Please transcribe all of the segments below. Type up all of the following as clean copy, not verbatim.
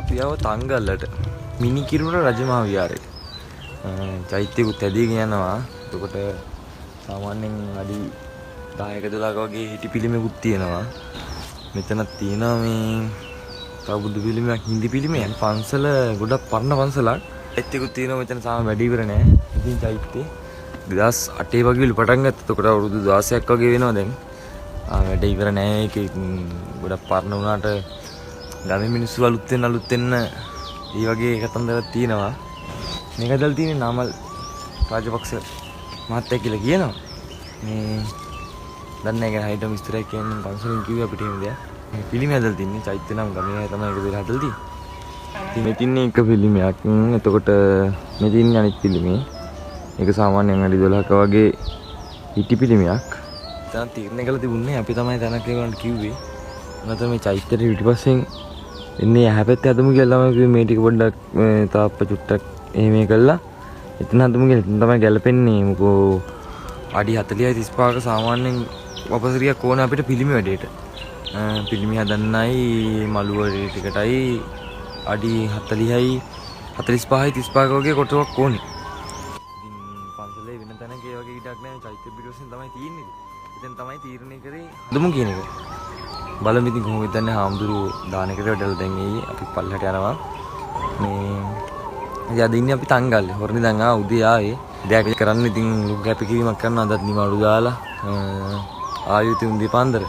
අපි ආව තංගල්ලට මිනි කිරුණ රජමහා විහාරේ. චෛත්‍යකුත් ඇදීගෙන යනවා. එතකොට සාමාන්‍යයෙන් අඩි 10ක 12ක වගේ හිටි පිළිමයකුත් තියෙනවා. මෙතනක් තියෙනවා මේ තව බුදු පිළිමයක් හින්දි පිළිමයක්. පන්සල ගොඩක් පරණ පන්සලක්. චෛත්‍යකුත් තියෙනවා මෙතන සාම වැඩි ඉවර නෑ. ඉතින් චෛත්‍ය 2008 වගේ පටන් ගත්තා. එතකොට අවුරුදු 16ක් වගේ වෙනවා දැන්. වැඩ ඉවර නෑ. ඒක ගොඩක් පරණ වුණාට ගමේ මිනිස්සු අලුත් වෙන්න ඒ වගේ කතන්දරක් තියෙනවා. මේක දැල් තියෙන්නේ නාමල් රාජපක්ෂ මහත්තයා කියලා කියනවා. මේ දන්නේ නැහැ හයිඩම් විස්තරයක් කියන්නේ පන්සලෙන් කිව්වේ අපිට එහෙම දෙයක්. මේ පිළිම හදලා තින්නේ චෛත්‍ය නම් ගමේ තමයි ඒක දෙලා හදලා තියෙන්නේ. ඉතින් මේ තින්නේ එක පිළිමයක්. එතකොට මේ තින්නේ අනිත් පිළිමේ. ඒක සාමාන්‍යයෙන් අඩි 12ක වගේ හිටි පිළිමයක්. දැන් තීරණය කළා තිබුණේ අපි තමයි දැනක් ඒගොල්ලන්ට කිව්වේ. නැත්නම් මේ චෛත්‍යෙට පිටිපස්සෙන් එන්නේ හැපැත්තේ හදමු කියලා තමයි කිව්වේ. මේ ටික පොඩ්ඩක් තාප්ප චුට්ටක් එහෙම කළා. එතන හදමු කියලා. එතන තමයි ගැලපෙන්නේ. මොකෝ අඩි 40යි 35ක සාමාන්‍යයෙන් වපසරියක් ඕන අපිට පිළිමි වැඩේට. පිළිමි හදන්නයි මළුව ටිකටයි අඩි 40යි 45යි 35ක වගේ කොටුවක් ඕනේ. ඉතින් පන්සලේ වෙන තැනක ඒ වගේ ඉඩක් නැහැ. චෛත්‍ය පිටුපස්සෙන් තමයි තියෙන්නේ. ඉතින් තමයි තීරණය කරේ හදමු කියන එක. බලමු ඉතින් කොහොමද දන්නේ හාමුදුරුවෝ දාන එකට වැඩලා දැන් අපි පල්ලෙහාට යනවා. මේ අද ඉන්නේ අපි තංගල්ලේ. හොරනේ දැන් උදේ ආවේ. දෙයක් කරන්න ඉතින් ලොකු කැපකිරීමක් කරනවා. අදත් නිමාඩු දාලා ආයුති උන්දී පාන්දර.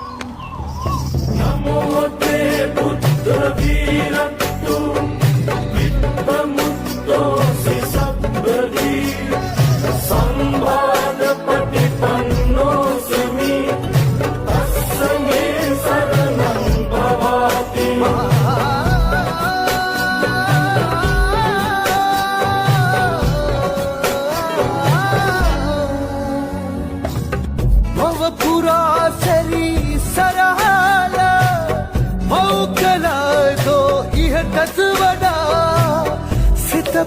නමෝ තේ බුද්ධ වීරත්තු විත්තමුත්තෝ සසබ්බදී සම්බාධ පටිපන්නෝ සමි අස්සමේ සරණං භවති.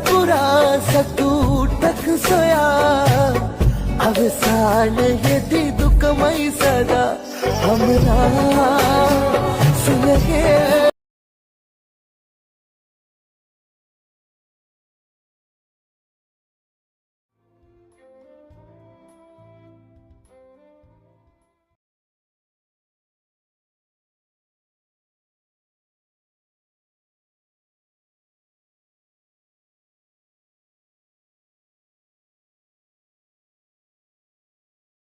पुरा सतूटक सोया अवसान यदि दुखमय सदा हमरा सुलगे